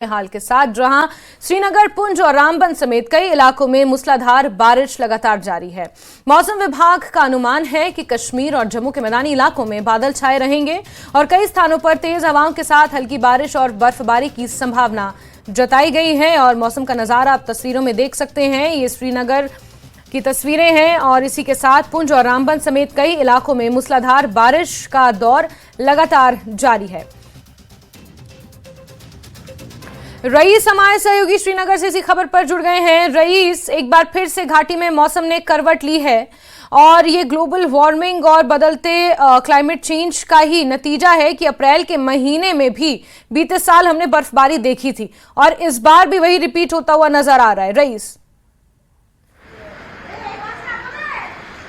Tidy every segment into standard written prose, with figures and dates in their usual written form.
हाल के साथ जहां श्रीनगर, पुंछ और रामबन समेत कई इलाकों में मूसलाधार बारिश लगातार जारी है। मौसम विभाग का अनुमान है कि कश्मीर और जम्मू के मैदानी इलाकों में बादल छाए रहेंगे और कई स्थानों पर तेज हवाओं के साथ हल्की बारिश और बर्फबारी की संभावना जताई गई है। और मौसम का नजारा आप तस्वीरों में देख सकते हैं, ये श्रीनगर की तस्वीरें हैं और इसी के साथ पुंछ और रामबन समेत कई इलाकों में मूसलाधार बारिश का दौर लगातार जारी है। रईस हमारे सहयोगी श्रीनगर से इसी खबर पर जुड़ गए हैं। रईस, एक बार फिर से घाटी में मौसम ने करवट ली है और ये ग्लोबल वार्मिंग और बदलते क्लाइमेट चेंज का ही नतीजा है कि अप्रैल के महीने में भी बीते साल हमने बर्फबारी देखी थी और इस बार भी वही रिपीट होता हुआ नजर आ रहा है। रईस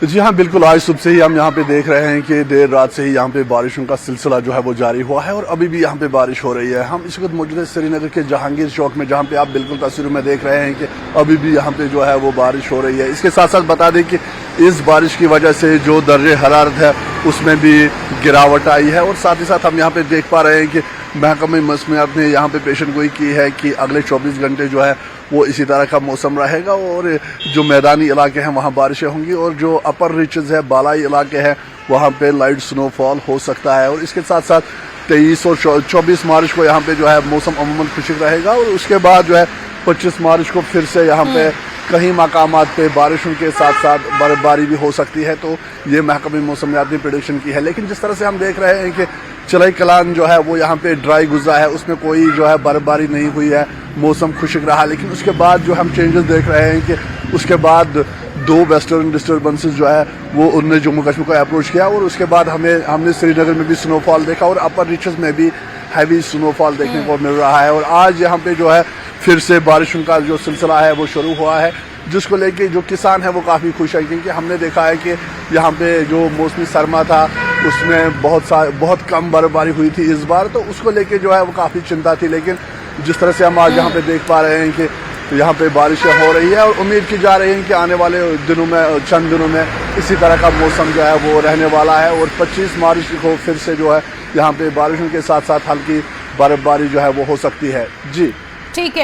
जी हाँ, बिल्कुल। आज सुबह से ही हम यहाँ पे देख रहे हैं कि देर रात से ही यहाँ पे बारिशों का सिलसिला जो है वो जारी हुआ है और अभी भी यहाँ पे बारिश हो रही है। हम इस वक्त मौजूद है श्रीनगर के जहांगीर चौक में, जहाँ पे आप बिल्कुल तस्वीरों में देख रहे हैं कि अभी भी यहाँ पे जो है वो बारिश हो रही है। इसके साथ साथ बता दें कि इस बारिश की वजह से जो दर्जे हरारत है उसमें भी गिरावट आई है और साथ ही साथ हम यहाँ पे देख पा रहे हैं कि महकमे मौसमियात ने यहाँ पे पेशन गोई की है कि अगले 24 घंटे जो है वो इसी तरह का मौसम रहेगा और जो मैदानी इलाके हैं वहाँ बारिशें होंगी और जो अपर रीचेज है, बालाई इलाके हैं, वहाँ पे लाइट स्नोफॉल हो सकता है। और इसके साथ साथ 23 और 24 मार्च को यहाँ पे जो है मौसम अमूमन खुशक रहेगा और उसके बाद जो है 25 मार्च को फिर से यहाँ पे कहीं मकामात पे बारिशों के साथ साथ बर्फबारी भी हो सकती है। तो ये महकमे मौसमियात ने प्रेडिक्शन की है। लेकिन जिस तरह से हम देख रहे हैं कि चलाई कलान जो है वो यहाँ पे ड्राई गुजरा है, उसमें कोई जो है बर्फबारी नहीं हुई है, मौसम खुशक रहा। लेकिन उसके बाद जो हम चेंजेस देख रहे हैं कि उसके बाद 2 वेस्टर्न डिस्टर्बेंसेस जो है वो उनने जम्मू कश्मीर को अप्रोच किया और उसके बाद हमने श्रीनगर में भी स्नोफॉल देखा और अपर रीचेस में भी हैवी स्नोफॉल देखने को मिल रहा है। और आज यहाँ पे जो है फिर से बारिशों का जो सिलसिला है वो शुरू हुआ है, जिसको लेके जो किसान है वो काफ़ी खुश है क्योंकि हमने देखा है कि यहाँ पे जो मौसमी सरमा था उसमें बहुत कम बर्फबारी हुई थी इस बार, तो उसको लेके जो है वो काफ़ी चिंता थी। लेकिन जिस तरह से हम आज यहाँ पे देख पा रहे हैं कि यहाँ पे बारिशें हो रही है और उम्मीद की जा रही है कि आने वाले दिनों में, चंद दिनों में इसी तरह का मौसम जो है वो रहने वाला है और 25 मार्च को फिर से जो है यहाँ पे बारिशों के साथ साथ हल्की बर्फबारी जो है वो हो सकती है। जी ठीक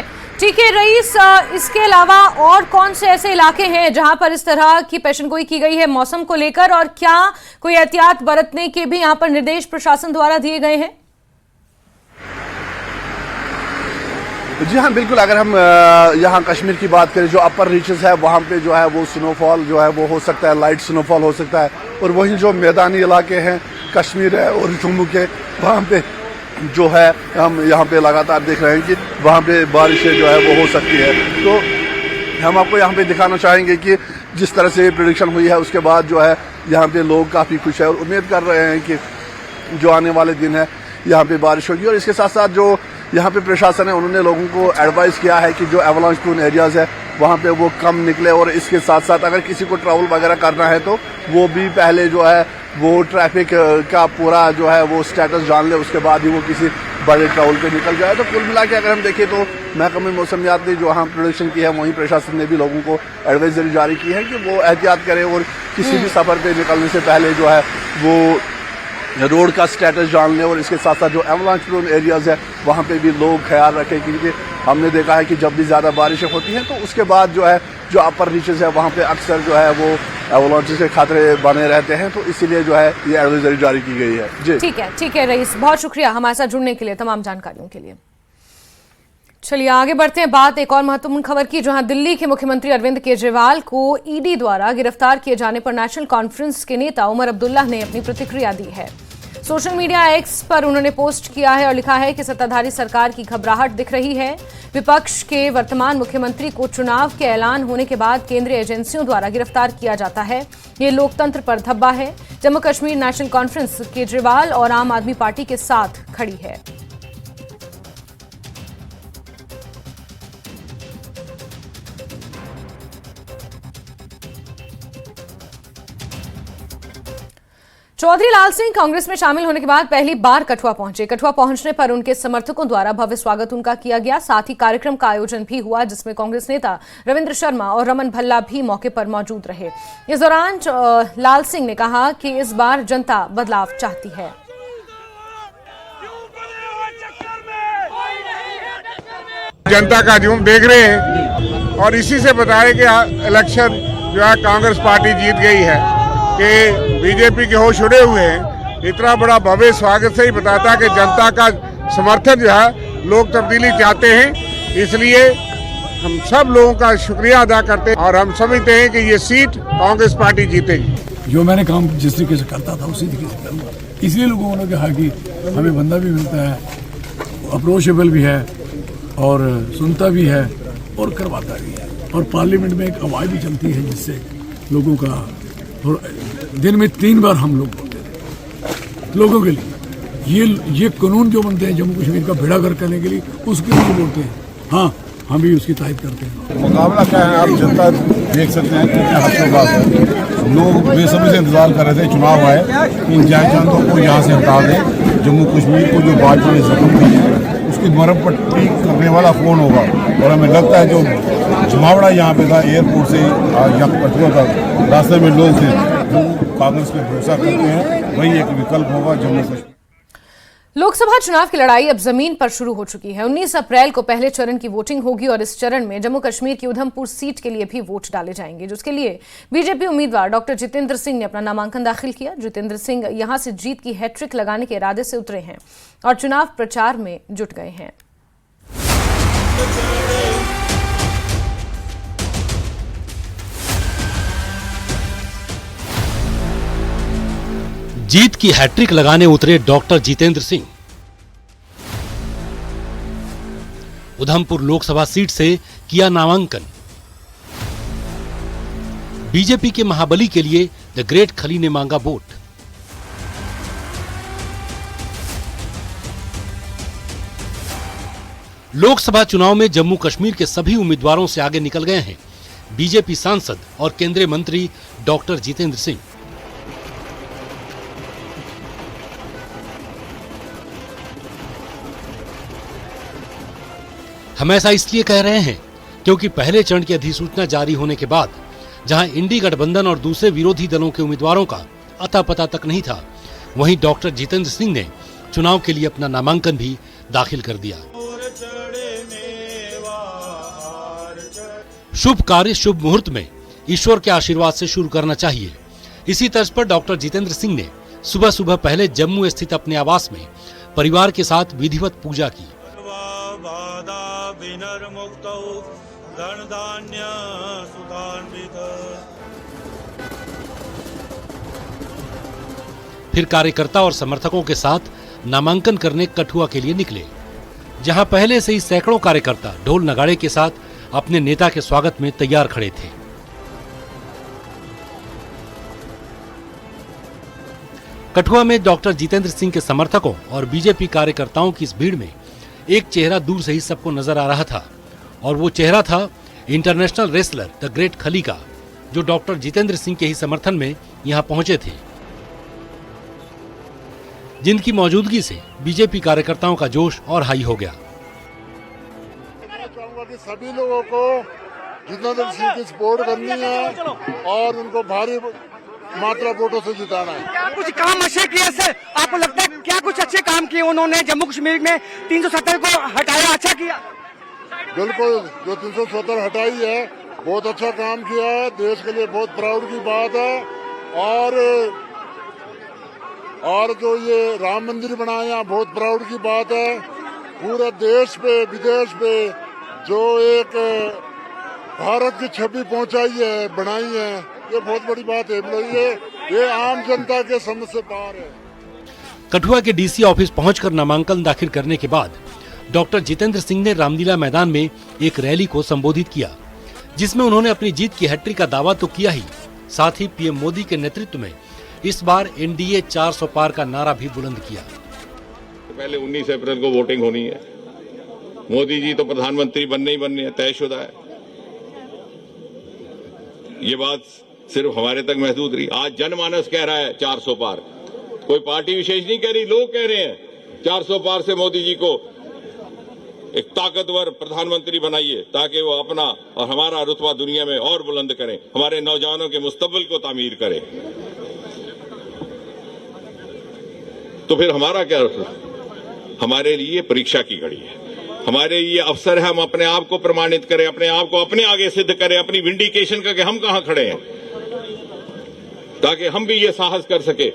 है रईस, इसके अलावा और कौन से ऐसे इलाके हैं जहां पर इस तरह की पेशेंगोई की गई है मौसम को लेकर और क्या कोई एहतियात बरतने के भी यहां पर निर्देश प्रशासन द्वारा दिए गए हैं? जी हाँ, बिल्कुल। अगर हम यहाँ कश्मीर की बात करें, जो अपर रीचेस है वहाँ पे जो है वो स्नोफॉल जो है वो हो सकता है, लाइट स्नोफॉल हो सकता है और वहीं जो मैदानी इलाके हैं कश्मीर है और जम्मू के, वहाँ पे जो है हम यहाँ पे लगातार देख रहे हैं कि वहाँ पे बारिशें जो है वो हो सकती है। तो हम आपको यहाँ पे दिखाना चाहेंगे कि जिस तरह से प्रेडिक्शन हुई है उसके बाद जो है यहाँ पे लोग काफ़ी खुश है और उम्मीद कर रहे हैं कि जो आने वाले दिन है यहाँ पे बारिश होगी। और इसके साथ साथ जो यहाँ पे प्रशासन है उन्होंने लोगों को एडवाइस किया है कि जो एवलांच प्रोन एरियाज़ है वहाँ पे वो कम निकले और इसके साथ साथ अगर किसी को ट्रैवल वगैरह करना है तो वो भी पहले जो है वो ट्रैफिक का पूरा जो है वो स्टेटस जान ले, उसके बाद ही वो किसी बड़े ट्रैवल पे निकल जाए। तो कुल मिला के अगर हम देखें तो महकमे मौसमियात ने जो हम प्रेडिक्शन की है वहीं प्रशासन ने भी लोगों को एडवाइजरी जारी की है कि वो एहतियात करें और किसी भी सफ़र पे निकलने से पहले जो है वो रोड का स्टेटस जान लें और इसके साथ साथ जो एवलांच प्रोन एरियाज़ है वहाँ पे भी लोग ख्याल रखें क्योंकि हमने देखा है कि जब भी ज़्यादा बारिशें होती हैं तो उसके बाद जो है जो अपर रीचेस है वहाँ पे अक्सर जो है वो एवलांचेस के खतरे बने रहते हैं। तो इसीलिए जो है ये एडवाइजरी जारी की गई है। जी ठीक है रईस, बहुत शुक्रिया हमारे साथ जुड़ने के लिए, तमाम जानकारियों के लिए। चलिए आगे बढ़ते हैं बात एक और महत्वपूर्ण खबर की, जहां दिल्ली के मुख्यमंत्री अरविंद केजरीवाल को ईडी द्वारा गिरफ्तार किए जाने पर नेशनल कॉन्फ्रेंस के नेता उमर अब्दुल्ला ने अपनी प्रतिक्रिया दी है। सोशल मीडिया एक्स पर उन्होंने पोस्ट किया है और लिखा है कि सत्ताधारी सरकार की घबराहट दिख रही है। विपक्ष के वर्तमान मुख्यमंत्री को चुनाव के ऐलान होने के बाद केंद्रीय एजेंसियों द्वारा गिरफ्तार किया जाता है, ये लोकतंत्र पर धब्बा है। जम्मू कश्मीर नेशनल कॉन्फ्रेंस केजरीवाल और आम आदमी पार्टी के साथ खड़ी है। चौधरी लाल सिंह कांग्रेस में शामिल होने के बाद पहली बार कठुआ पहुंचे। कठुआ पहुंचने पर उनके समर्थकों द्वारा भव्य स्वागत उनका किया गया। साथ ही कार्यक्रम का आयोजन भी हुआ जिसमें कांग्रेस नेता रविंद्र शर्मा और रमन भल्ला भी मौके पर मौजूद रहे। इस दौरान लाल सिंह ने कहा कि इस बार जनता बदलाव चाहती है। जनता का जुम्म देख रहे हैं और इसी से बताया कि इलेक्शन जो है कांग्रेस पार्टी जीत गई है कि बीजेपी के होश उड़े हुए हैं। इतना बड़ा भव्य स्वागत से ही बताता है कि जनता का समर्थन जो है, लोग तब्दीली चाहते हैं। इसलिए हम सब लोगों का शुक्रिया अदा करते हैं और हम समझते हैं कि ये सीट कांग्रेस पार्टी जीतेगी। जो मैंने काम जिस तरीके से करता था उसी तरीके से करूँगा। इसलिए लोगों ने कहा कि हमें बंदा भी मिलता है, अप्रोचेबल भी है और सुनता भी है और करवाता भी है, और पार्लियामेंट में एक आवाज़ भी चलती है जिससे लोगों का दिन में 3 बार हम लोग बोलते थे लोगों के लिए। ये कानून जो बनते हैं जम्मू कश्मीर का बेड़ा गर्क करने के लिए, उसके लिए बोलते हैं। हाँ, हम भी उसकी तारीफ करते हैं। मुकाबला क्या है, आप जनता देख सकते हैं कितने हफ्तों बाद लोग बेसब्री से इंतजार कर रहे थे चुनाव आए इन जायदादों को यहाँ से हटा दें। जम्मू कश्मीर को जो भाजपा ने जख्म दी है उसकी मरम्मत पट्टी करने वाला कौन होगा। और हमें लगता है जो जमावड़ा यहाँ पे था एयरपोर्ट से यहाँ कठुआ तक रास्ते में लोग थे जो कांग्रेस पे भरोसा करते हैं, वही एक विकल्प होगा जम्मू कश्मीर। लोकसभा चुनाव की लड़ाई अब जमीन पर शुरू हो चुकी है। 19 अप्रैल को पहले चरण की वोटिंग होगी और इस चरण में जम्मू कश्मीर की उधमपुर सीट के लिए भी वोट डाले जाएंगे, जिसके लिए बीजेपी उम्मीदवार डॉक्टर जितेंद्र सिंह ने अपना नामांकन दाखिल किया। जितेंद्र सिंह यहां से जीत की हैट्रिक लगाने के इरादे से उतरे हैं और चुनाव प्रचार में जुट गए हैं। जीत की हैट्रिक लगाने उतरे डॉक्टर जितेंद्र सिंह। उधमपुर लोकसभा सीट से किया नामांकन। बीजेपी के महाबली के लिए द ग्रेट खली ने मांगा वोट। लोकसभा चुनाव में जम्मू कश्मीर के सभी उम्मीदवारों से आगे निकल गए हैं बीजेपी सांसद और केंद्रीय मंत्री डॉक्टर जितेंद्र सिंह। हम ऐसा इसलिए कह रहे हैं क्योंकि पहले चरण की अधिसूचना जारी होने के बाद जहां इंडी गठबंधन और दूसरे विरोधी दलों के उम्मीदवारों का अता पता तक नहीं था, वहीं डॉक्टर जितेंद्र सिंह ने चुनाव के लिए अपना नामांकन भी दाखिल कर दिया। शुभ कार्य शुभ मुहूर्त में ईश्वर के आशीर्वाद से शुरू करना चाहिए। इसी तर्ज पर डॉक्टर जितेंद्र सिंह ने सुबह सुबह पहले जम्मू स्थित अपने आवास में परिवार के साथ विधिवत पूजा की। फिर कार्यकर्ता और समर्थकों के साथ नामांकन करने कठुआ के लिए निकले, जहां पहले से ही सैकड़ों कार्यकर्ता ढोल नगाड़े के साथ अपने नेता के स्वागत में तैयार खड़े थे। कठुआ में डॉक्टर जितेंद्र सिंह के समर्थकों और बीजेपी कार्यकर्ताओं की इस भीड़ में एक चेहरा दूर से ही सबको नजर आ रहा था, और वो चेहरा था इंटरनेशनल रेसलर द ग्रेट खली का, जो डॉक्टर जितेंद्र सिंह के ही समर्थन में यहां पहुंचे थे, जिनकी मौजूदगी से बीजेपी कार्यकर्ताओं का जोश और हाई हो गया। चाहूंगा कि सभी लोगों को जितेंद्र सिंह की सपोर्ट करनी है और उनको भारी मात्रा वोटों से जिताना है। क्या कुछ काम अच्छे किए सर? आपको लगता है क्या कुछ अच्छे काम किए उन्होंने? जम्मू कश्मीर में 370 को हटाया, अच्छा किया। बिल्कुल, जो 370 हटाई है बहुत अच्छा काम किया है, देश के लिए बहुत प्राउड की बात है। और जो ये राम मंदिर बनाया है बहुत प्राउड की बात है। पूरे देश पे विदेश पे जो एक भारत की छवि पहुंचाई है, बनाई है, ये बहुत बड़ी बात है। ये आम जनता के समझ से पार है। कठुआ के डीसी ऑफिस पहुंचकर नामांकन दाखिल करने के बाद डॉक्टर जितेंद्र सिंह ने रामलीला मैदान में एक रैली को संबोधित किया, जिसमें उन्होंने अपनी जीत की हैट्रिक का दावा तो किया ही, साथ ही पीएम मोदी के नेतृत्व में इस बार एनडीए 400 पार का नारा भी बुलंद किया। पहले 19 अप्रैल को वोटिंग होनी है। मोदी जी तो प्रधानमंत्री बनने ही बनने तयशुदा है। ये बात सिर्फ हमारे तक महदूद रही। आज जनमानस कह रहा है 400 पार, कोई पार्टी विशेष नहीं कह रही, लोग कह रहे हैं 400 पार से मोदी जी को एक ताकतवर प्रधानमंत्री बनाइए ताकि वो अपना और हमारा रुतबा दुनिया में और बुलंद करें, हमारे नौजवानों के मुस्तकबिल को तामीर करें। तो फिर हमारा क्या? हमारे लिए परीक्षा की घड़ी है। हमारे ये अवसर है, हम अपने आप को प्रमाणित करें, अपने आप को अपने आगे सिद्ध करें, अपनी विंडिकेशन का कि हम कहां खड़े हैं, ताकि हम भी ये साहस कर सके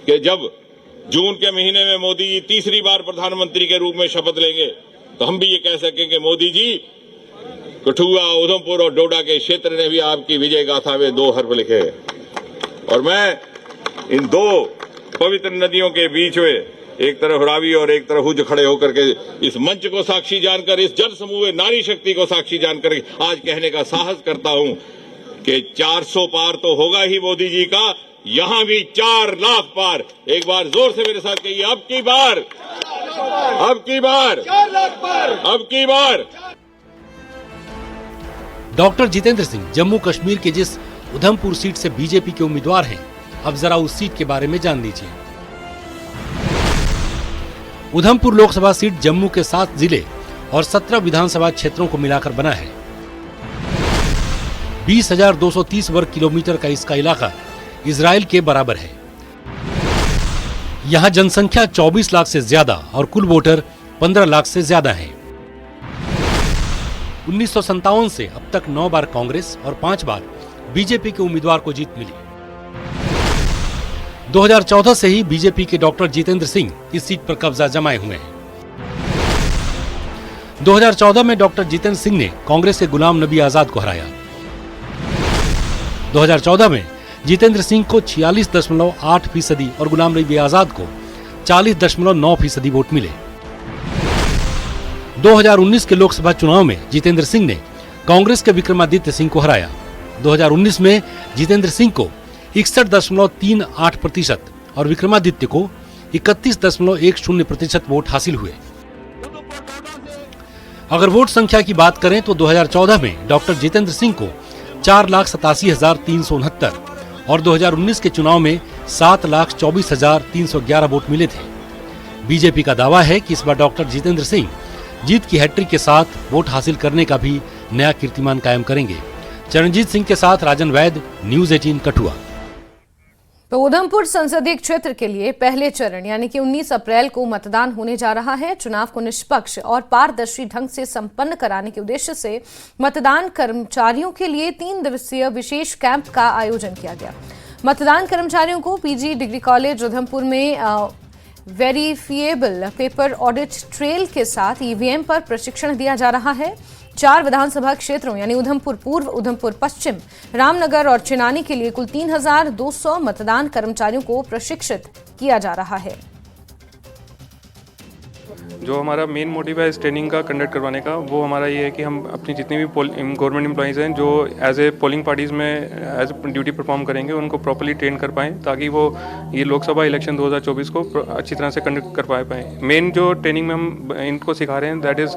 कि जब जून के महीने में मोदी जी तीसरी बार प्रधानमंत्री के रूप में शपथ लेंगे तो हम भी ये कह सकें कि मोदी जी, कठुआ, उधमपुर और डोडा के क्षेत्र ने भी आपकी विजय गाथा में 2 हर्फ लिखे हैं। और मैं इन 2 पवित्र नदियों के बीच में एक तरफ रावी और एक तरफ हुज खड़े होकर के इस मंच को साक्षी जानकर, इस जन समूह नारी शक्ति को साक्षी जानकर आज कहने का साहस करता हूं कि 400 पार तो होगा ही मोदी जी का, यहां भी 4 लाख पार। एक बार जोर से मेरे साथ कहिए, अब की बार, अब की बार, 4 लाख पार, अब की बार। डॉक्टर जितेंद्र सिंह जम्मू कश्मीर के जिस उधमपुर सीट से बीजेपी के उम्मीदवार हैं, अब जरा उस सीट के बारे में जान लीजिए। उधमपुर लोकसभा सीट जम्मू के 7 जिले और 17 विधानसभा क्षेत्रों को मिलाकर बना है। 20,230 वर्ग किलोमीटर का इसका इलाका इजराइल के बराबर है। यहाँ जनसंख्या 24 लाख से ज्यादा और कुल वोटर 15 लाख से ज्यादा हैं। 1957 से अब तक 9 बार कांग्रेस और 5 बार बीजेपी के उम्मीदवार को जीत मिली। 2014 से ही बीजेपी के डॉक्टर जितेंद्र सिंह इस सीट पर कब्जा जमाए हुए हैं। 2014 में डॉक्टर जितेंद्र सिंह ने कांग्रेस के गुलाम नबी आजाद को हराया। 2014 में जितेंद्र सिंह को 46.8% और गुलाम नबी आजाद को 40.9% वोट मिले। 2019 के लोकसभा चुनाव में जितेंद्र सिंह ने कांग्रेस के विक्रमादित्य सिंह को हराया। 2019 में जितेंद्र सिंह को 61.38% और विक्रमादित्य को 31.10% वोट हासिल हुए। अगर वोट संख्या की बात करें तो 2014 में डॉक्टर जितेंद्र सिंह को 4,87,369 और 2019 के चुनाव में 7,24,311 वोट मिले थे। बीजेपी का दावा है कि इस बार डॉक्टर जितेंद्र सिंह जीत की हैट्रिक के साथ वोट हासिल करने का भी नया कीर्तिमान कायम करेंगे। चरणजीत सिंह के साथ राजन वैद, न्यूज़ 18 कठुआ। तो उधमपुर संसदीय क्षेत्र के लिए पहले चरण यानी कि 19 अप्रैल को मतदान होने जा रहा है। चुनाव को निष्पक्ष और पारदर्शी ढंग से संपन्न कराने के उद्देश्य से मतदान कर्मचारियों के लिए 3 दिवसीय विशेष कैंप का आयोजन किया गया। मतदान कर्मचारियों को पीजी डिग्री कॉलेज उधमपुर में वेरीफिएबल पेपर ऑडिट ट्रेल के साथ ईवीएम पर प्रशिक्षण दिया जा रहा है। 4 विधानसभा क्षेत्रों यानी उधमपुर पूर्व, उधमपुर पश्चिम, रामनगर और चिनानी के लिए कुल 3,200 मतदान कर्मचारियों को प्रशिक्षित किया जा रहा है। जो हमारा मेन मोटिव है इस ट्रेनिंग का कंडक्ट करवाने का, वो हमारा ये है कि हम अपनी जितनी भी गवर्नमेंट एम्प्लॉइज़ हैं जो एज ए पोलिंग पार्टीज़ में एज ए ड्यूटी परफॉर्म करेंगे, उनको प्रॉपर्ली ट्रेन कर पाएँ ताकि वो ये लोकसभा इलेक्शन 2024 को अच्छी तरह से कंडक्ट कर पाएँ। मेन जो ट्रेनिंग में हम इनको सिखा रहे हैं that is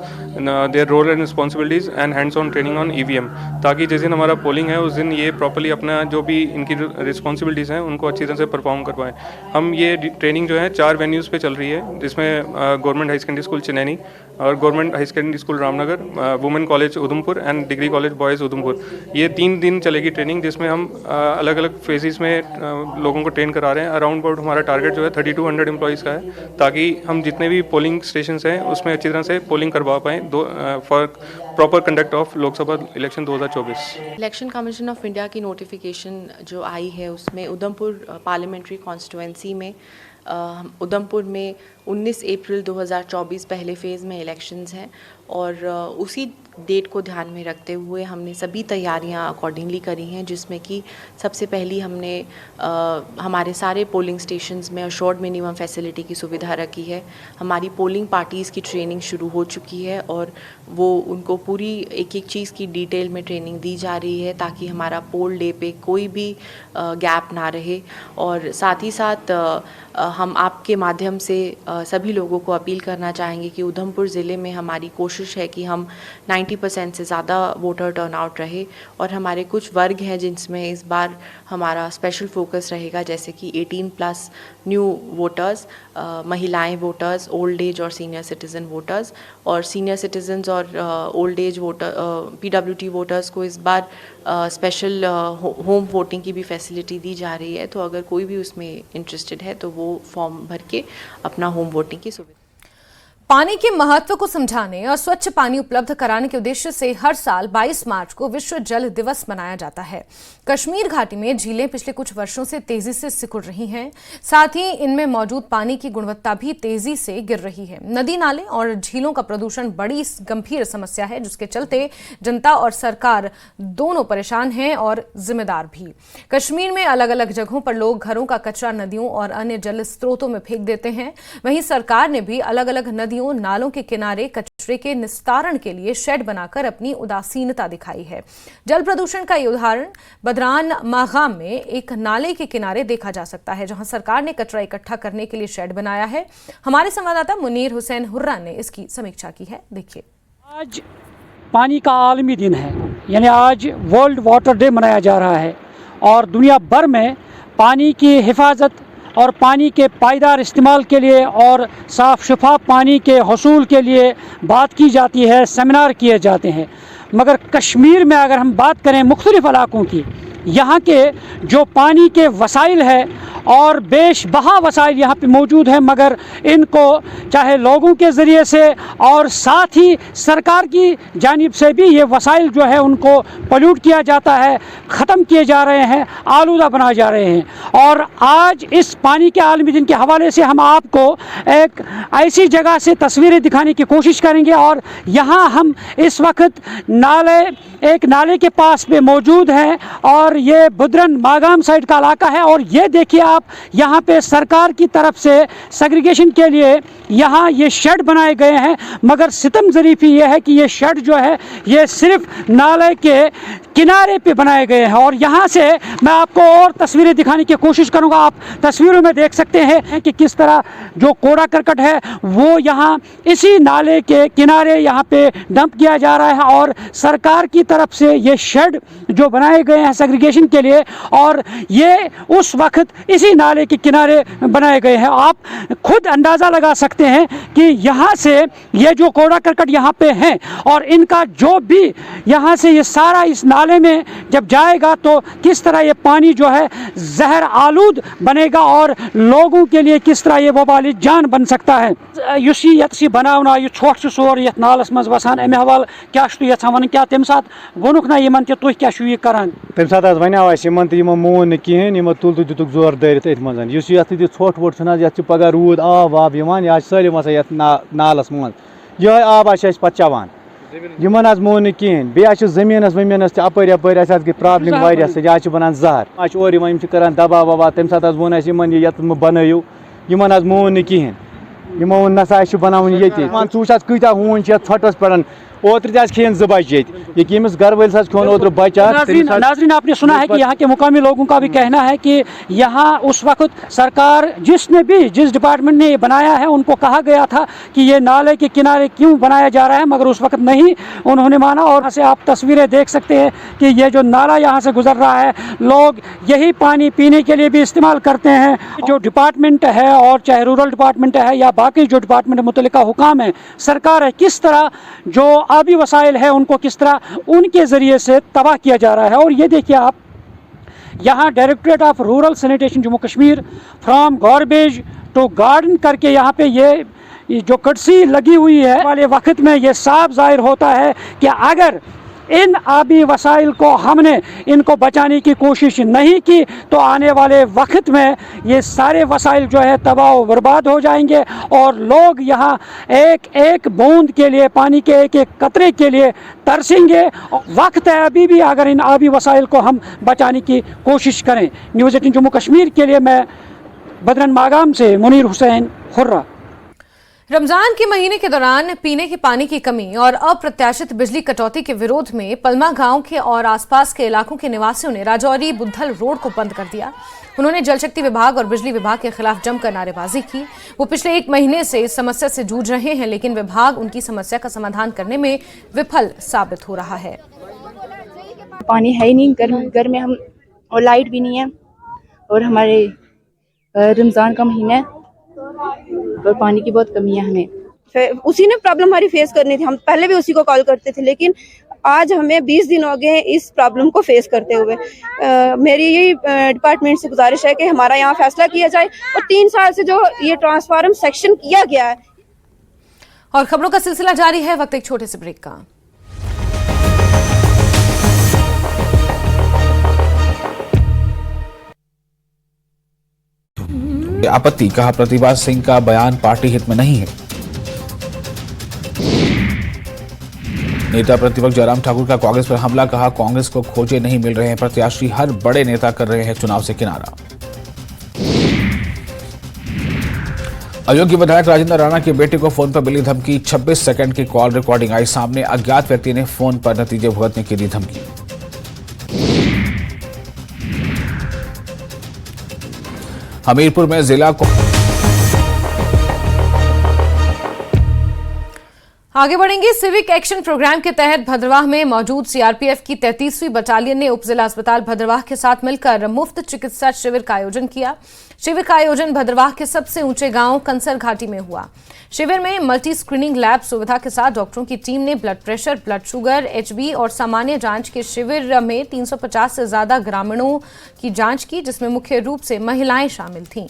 their role and responsibilities and hands on training on EVM, ताकि जिस दिन हमारा पोलिंग है उस दिन ये प्रॉपर्ली अपना जो भी इनकी रिस्पॉन्सिबिलिटीज़ हैं उनको अच्छी तरह से परफॉर्म कर पाएँ। हम ये ट्रेनिंग जो है 4 वेन्यूज़ पे चल रही है, जिसमें government high secondary school Chenani और government high secondary school Ramnagar, women college Udhampur and degree college boys Udhampur. ये 3 दिन चलेगी ट्रेनिंग, जिसमें हम अलग अलग फेजेस में लोगों को ट्रेन करा रहे हैं। अराउंड अबाउट हमारा टारगेट जो है 3200 एम्प्लॉइज़ का है, ताकि हम जितने भी पोलिंग स्टेशन हैं उसमें अच्छी तरह से पोलिंग करवा पाएँ for proper conduct of Lok Sabha election 2024। Election commission of India की नोटिफिकेशन जो आई है उसमें उधमपुर पार्लियामेंट्री कॉन्स्टिट्यूंसी में उधमपुर में 19 अप्रैल 2024 पहले फ़ेज़ में इलेक्शंस हैं और उसी डेट को ध्यान में रखते हुए हमने सभी तैयारियां अकॉर्डिंगली करी हैं, जिसमें कि सबसे पहली हमने हमारे सारे पोलिंग स्टेशंस में अशोर्ड मिनिमम फैसिलिटी की सुविधा रखी है। हमारी पोलिंग पार्टीज़ की ट्रेनिंग शुरू हो चुकी है और वो उनको पूरी एक एक चीज़ की डिटेल में ट्रेनिंग दी जा रही है ताकि हमारा पोल डे पे कोई भी गैप ना रहे। और साथ ही साथ हम आपके माध्यम से सभी लोगों को अपील करना चाहेंगे कि उधमपुर ज़िले में हमारी कोशिश है कि हम 90% से ज़्यादा वोटर टर्नआउट रहे और हमारे कुछ वर्ग हैं जिनमें इस बार हमारा स्पेशल फोकस रहेगा, जैसे कि 18+ न्यू वोटर्स, महिलाएं वोटर्स, ओल्ड एज और सीनियर सिटीज़न वोटर्स। और सीनियर सिटीजन्स और old age voter PWT voters को इस बार स्पेशल होम वोटिंग की भी फैसिलिटी दी जा रही है, तो अगर कोई भी उसमें इंटरेस्टेड है तो वो फॉर्म भर के अपना होम वोटिंग की सुविधा। पानी के महत्व को समझाने और स्वच्छ पानी उपलब्ध कराने के उद्देश्य से हर साल 22 मार्च को विश्व जल दिवस मनाया जाता है। कश्मीर घाटी में झीलें पिछले कुछ वर्षों से तेजी से सिकुड़ रही हैं, साथ ही इनमें मौजूद पानी की गुणवत्ता भी तेजी से गिर रही है। नदी नाले और झीलों का प्रदूषण बड़ी गंभीर समस्या है, जिसके चलते जनता और सरकार दोनों परेशान हैं और जिम्मेदार भी। कश्मीर में अलग अलग जगहों पर लोग घरों का कचरा नदियों और अन्य जल स्रोतों में फेंक देते हैं। वहीं सरकार ने भी अलग अलग नदियों नालों के किनारे कचरे के निस्तारण के लिए शेड बनाकर अपनी उदासीनता दिखाई है। जल प्रदूषण का ये उदाहरण बदरान मागाम में एक नाले के किनारे देखा जा सकता है, जहां सरकार ने कचरा इकट्ठा करने के लिए शेड बनाया है। हमारे संवाददाता मुनीर हुसैन हुर्रा ने इसकी समीक्षा की है, देखिए। आज पानी का आलमी दिन है, यानी आज वर्ल्ड वाटर डे मनाया जा रहा है और दुनिया भर में पानी की हिफाजत और पानी के पायदार इस्तेमाल के लिए और साफ़ शफाफ पानी के हसूल के लिए बात की जाती है, सेमिनार किए जाते हैं। मगर कश्मीर में अगर हम बात करें मुख्तलिफ इलाकों की, यहाँ के जो पानी के वसाइल है और बेशबहा वसाइल यहाँ पे मौजूद हैं, मगर इनको चाहे लोगों के ज़रिए से और साथ ही सरकार की जानिब से भी ये वसाइल जो है उनको पल्यूट किया जाता है, ख़त्म किए जा रहे हैं, आलूदा बनाए जा रहे हैं। और आज इस पानी के आलमी दिन के हवाले से हम आपको एक ऐसी जगह से तस्वीरें दिखाने की कोशिश करेंगे और यहाँ हम इस वक्त एक नाले के पास पे मौजूद हैं और ये बुदरन मागाम साइड का इलाका है। और ये देखिए आप, यहाँ पे सरकार की तरफ से सेग्रीगेशन के लिए यहाँ ये शेड बनाए गए हैं, मगर सितम ज़रीफ़ी ये है कि ये शेड जो है ये सिर्फ नाले के किनारे पे बनाए गए हैं। और यहाँ से मैं आपको और तस्वीरें दिखाने की कोशिश करूँगा। आप तस्वीरों में देख सकते हैं कि किस तरह जो कूड़ा करकट है वो यहाँ इसी नाले के किनारे यहाँ पे डंप किया जा रहा है और सरकार की तरफ से ये शेड जो बनाए गए हैं सेग्रीगेशन के लिए, और ये उस वक्त इसी नाले के किनारे बनाए गए हैं। आप खुद अंदाज़ा लगा सकते हैं कि यहाँ से ये जो कूड़ा करकट यहाँ पे हैं और इनका जो भी यहाँ से ये सारा इस नाले में जब जाएगा तो किस तरह ये पानी जो है जहर आलूद बनेगा और लोगों के लिए किस तरह ये वबाली जान बन सकता है। युस ये बनावना ये छोट सोर ये नालस मज वसान अमे हवाल क्या यहां वन क्या तम सात वोनुक ना यमन कि तुह क्या यह करान तम सात वनो यमन तो मोन कहें तुल तो दुक जोर दरित अथ मज ये छोट वोट ये पगह रूद आब वाब यह सालम ये नालस मज यह आब पे चवान यमन मोन कहें बे जमीनस वमीनस अपर यपर गई प्रॉब्लम वारिया बनान जहर और करान दबा वबा तम सात वोन ये बनू यमन मोन कहें यमो वोन नसा बनावन ये च कत्या हून ोटस पे ओतर खेन 2 बच्चे ये यमिस घर वाल खोन ओतर बच्चा। नाज़रीन, आपने सुना है कि यहाँ के मुकामी लोगों का भी कहना है कि यहाँ उस वक्त सरकार जिस डिपार्टमेंट ने ये बनाया है उनको कहा गया था कि ये नाले के किनारे क्यों बनाया जा रहा है, मगर उस वक्त नहीं उन्होंने माना। और यहाँ से आप तस्वीरें देख सकते हैं कि ये जो नाला यहाँ से गुजर रहा है, लोग यही पानी पीने के लिए भी इस्तेमाल करते हैं। जो डिपार्टमेंट है और चाहे रूरल डिपार्टमेंट है या बाकी जो डिपार्टमेंट मुतल्लिका हुकाम है, सरकार है, किस तरह जो आबी वसाइल है उनको किस तरह उनके ज़रिए से तबाह किया जा रहा है। और ये देखिए आप, यहाँ directorate of rural sanitation Jammu Kashmir from garbage to garden करके यहाँ पे ये जो कटसी लगी हुई है वाले वक्त में ये साफ जाहिर होता है कि अगर इन आबी वसाइल को हमने इनको बचाने की कोशिश नहीं की तो आने वाले वक्त में ये सारे वसाइल जो है तबाह व बर्बाद हो जाएंगे और लोग यहाँ एक एक बूंद के लिए, पानी के एक एक कतरे के लिए तरसेंगे। वक्त है अभी भी अगर इन आबी वसाइल को हम बचाने की कोशिश करें। न्यूज़ 18 जम्मू कश्मीर के लिए मैं बदरन मागाम से मुनीर हुसैन हुर्रा। रमजान के महीने के दौरान पीने के पानी की कमी और अप्रत्याशित बिजली कटौती के विरोध में पलमा गांव के और आसपास के इलाकों के निवासियों ने राजौरी बुद्धल रोड को बंद कर दिया। उन्होंने जल शक्ति विभाग और बिजली विभाग के खिलाफ जमकर नारेबाजी की। वो पिछले 1 महीने से इस समस्या से जूझ रहे हैं, लेकिन विभाग उनकी समस्या का समाधान करने में विफल साबित हो रहा है। पानी है ही नहीं घर में, हम और लाइट भी नहीं है और हमारे रमजान का महीना है और पानी की बहुत कमी है। हमें उसी ने प्रॉब्लम हमारी फेस करनी थी, हम पहले भी उसी को कॉल करते थे, लेकिन आज हमें 20 दिन हो गए इस प्रॉब्लम को फेस करते हुए। मेरी यही डिपार्टमेंट से गुजारिश है कि हमारा यहाँ फैसला किया जाए और 3 साल से जो ये ट्रांसफार्मर सेक्शन किया गया है और खबरों का सिलसिला जारी है, वक्त एक छोटे से ब्रेक का। आपत्ति, कहा प्रतिभा सिंह का बयान पार्टी हित में नहीं है। नेता प्रतिपक्ष जयराम ठाकुर का कांग्रेस पर हमला, कहा कांग्रेस को खोजे नहीं मिल रहे हैं प्रत्याशी, हर बड़े नेता कर रहे हैं चुनाव से किनारा। अयोग्य विधायक राजेंद्र राणा के बेटे को फोन पर मिली धमकी, 26 सेकंड की कॉल रिकॉर्डिंग आई सामने, अज्ञात व्यक्ति ने फोन पर नतीजे भुगतने की दी धमकी। हमीरपुर में जिला को आगे बढ़ेंगे। सिविक एक्शन प्रोग्राम के तहत भद्रवाह में मौजूद सीआरपीएफ की 33वीं बटालियन ने उपजिला अस्पताल भद्रवाह के साथ मिलकर मुफ्त चिकित्सा शिविर का आयोजन किया। शिविर का आयोजन भद्रवाह के सबसे ऊंचे गांव कंसर घाटी में हुआ। शिविर में मल्टी स्क्रीनिंग लैब सुविधा के साथ डॉक्टरों की टीम ने blood pressure, blood sugar, HB और सामान्य जांच के शिविर में 350 से ज्यादा ग्रामीणों की जांच की, जिसमें मुख्य रूप से महिलाएं शामिल थीं।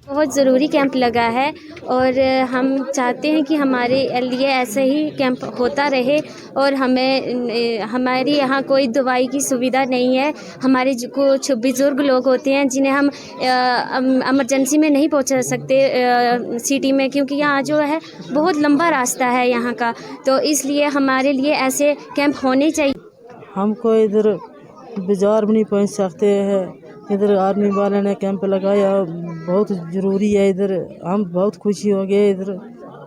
बहुत ज़रूरी कैंप लगा है और हम चाहते हैं कि हमारे लिए ऐसे ही कैंप होता रहे और हमारी यहाँ कोई दवाई की सुविधा नहीं है। हमारे कुछ बुजुर्ग लोग होते हैं जिन्हें हम इमरजेंसी में नहीं पहुँचा सकते सिटी में, क्योंकि यहाँ जो है बहुत लंबा रास्ता है यहाँ का, तो इसलिए हमारे लिए ऐसे कैंप होने चाहिए। हमको इधर बाजार भी नहीं पहुँच सकते हैं, इधर आर्मी वाले ने कैंप लगाया, बहुत ज़रूरी है। इधर हम बहुत खुशी हो गए, इधर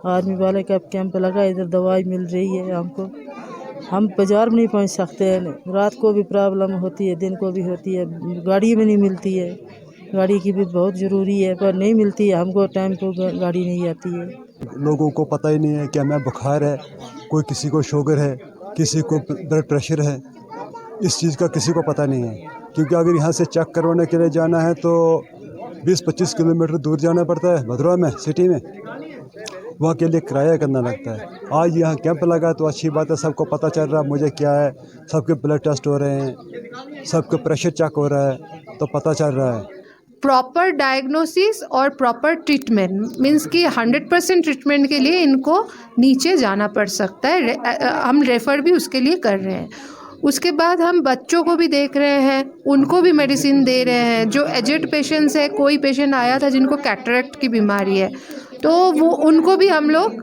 आर्मी वाले का कैंप लगा, इधर दवाई मिल रही है हमको। हम बाजार में नहीं पहुंच सकते हैं, रात को भी प्रॉब्लम होती है, दिन को भी होती है, गाड़ी भी नहीं मिलती है, गाड़ी की भी बहुत ज़रूरी है पर नहीं मिलती है हमको, टाइम को गाड़ी नहीं आती है। लोगों को पता ही नहीं है कि हमें बुखार है, कोई किसी को शुगर है, किसी को ब्लड प्रेशर है, इस चीज़ का किसी को पता नहीं है। क्योंकि अगर यहाँ से चेक करवाने के लिए जाना है तो 20-25 किलोमीटर दूर जाना पड़ता है भद्रवाह में सिटी में, वहाँ के लिए किराया करना लगता है। आज यहाँ कैंप लगा तो अच्छी बात है, सबको पता चल रहा है मुझे क्या है, सबके ब्लड टेस्ट हो रहे हैं, सबके प्रेशर चेक हो रहा है, तो पता चल रहा है। प्रॉपर डायग्नोसिस और प्रॉपर ट्रीटमेंट मीन्स कि 100% ट्रीटमेंट के लिए इनको नीचे जाना पड़ सकता है। हम रेफ़र भी उसके लिए कर रहे हैं। उसके बाद हम बच्चों को भी देख रहे हैं, उनको भी मेडिसिन दे रहे हैं। जो एजेड पेशेंट्स है, कोई पेशेंट आया था जिनको कैटरेक्ट की बीमारी है, तो वो उनको भी हम लोग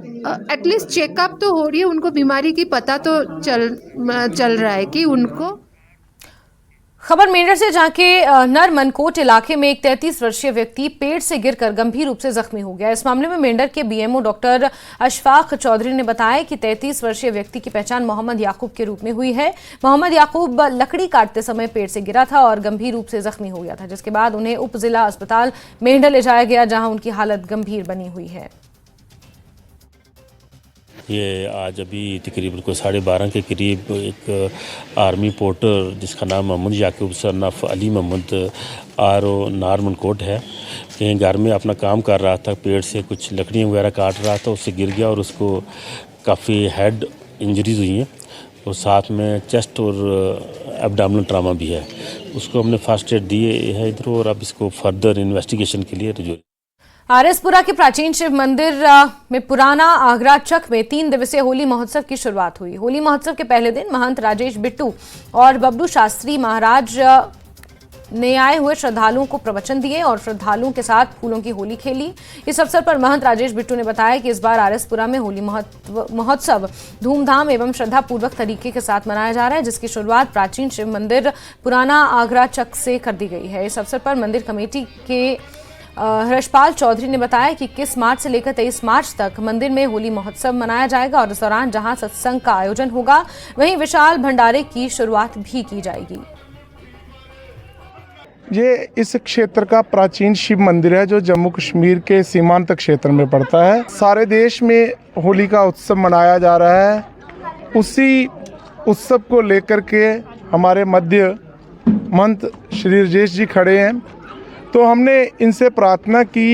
एटलीस्ट चेकअप तो हो रही है, उनको बीमारी की पता तो चल रहा है कि उनको। खबर मेंढर से, जहां के नरमनकोट इलाके में एक 33 वर्षीय व्यक्ति पेड़ से गिरकर गंभीर रूप से जख्मी हो गया। इस मामले में मेंढर के बीएमओ डॉक्टर अशफाक चौधरी ने बताया कि 33 वर्षीय व्यक्ति की पहचान मोहम्मद याकूब के रूप में हुई है। मोहम्मद याकूब लकड़ी काटते समय पेड़ से गिरा था और गंभीर रूप से जख्मी हो गया था, जिसके बाद उन्हें उप जिला अस्पताल मेंढर ले जाया गया, जहाँ उनकी हालत गंभीर बनी हुई है। ये आज अभी तकरीबन को 12:30 के करीब एक आर्मी पोर्टर जिसका नाम Mohammad Yakub son of Ali Mohammad R O. Narmankot है, कहीं घर में अपना काम कर रहा था, पेड़ से कुछ लकड़ियाँ वगैरह काट रहा था, उससे गिर गया और उसको काफ़ी हेड इंजरीज हुई हैं और साथ में चेस्ट और एब्डोमिनल ट्रामा भी है। उसको हमने फर्स्ट एड दिए है इधर और अब इसको फर्दर इन्वेस्टिगेशन के लिए रजू। आरएसपुरा के प्राचीन शिव मंदिर में पुराना आगरा चक में 3 दिवसीय होली महोत्सव की शुरुआत हुई। होली महोत्सव के पहले दिन महंत राजेश बिट्टू और बबलू शास्त्री महाराज ने आए हुए श्रद्धालुओं को प्रवचन दिए और श्रद्धालुओं के साथ फूलों की होली खेली। इस अवसर पर महंत राजेश बिट्टू ने बताया कि इस बार आरएसपुरा में होली महोत्सव धूमधाम एवं श्रद्धापूर्वक तरीके के साथ मनाया जा रहा है, जिसकी शुरुआत प्राचीन शिव मंदिर पुराना आगरा चक से कर दी गई है। इस अवसर पर मंदिर कमेटी के हर्षपाल चौधरी ने बताया कि 21 मार्च से लेकर 23 मार्च तक मंदिर में होली महोत्सव मनाया जाएगा और इस दौरान जहां सत्संग का आयोजन होगा, वहीं विशाल भंडारे की शुरुआत भी की जाएगी। ये इस क्षेत्र का प्राचीन शिव मंदिर है जो जम्मू कश्मीर के सीमांत क्षेत्र में पड़ता है। सारे देश में होली का उत्सव मनाया जा रहा है। उसी उत्सव को लेकर के हमारे मध्य महंत श्री राजेश जी खड़े हैं, तो हमने इनसे प्रार्थना की,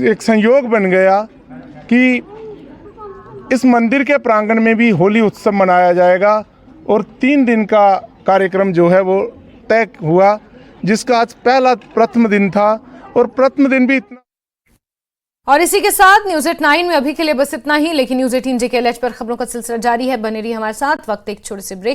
एक संयोग बन गया कि इस मंदिर के प्रांगण में भी होली उत्सव मनाया जाएगा और 3 दिन का कार्यक्रम जो है वो तय हुआ, जिसका आज प्रथम दिन था और प्रथम दिन भी इतना और इसी के साथ न्यूज एट 9 में अभी के लिए बस इतना ही, लेकिन न्यूज 18 JKLH पर खबरों का सिलसिला जारी है। बने रहिए हमारे साथ। वक्त एक छोटे से ब्रेक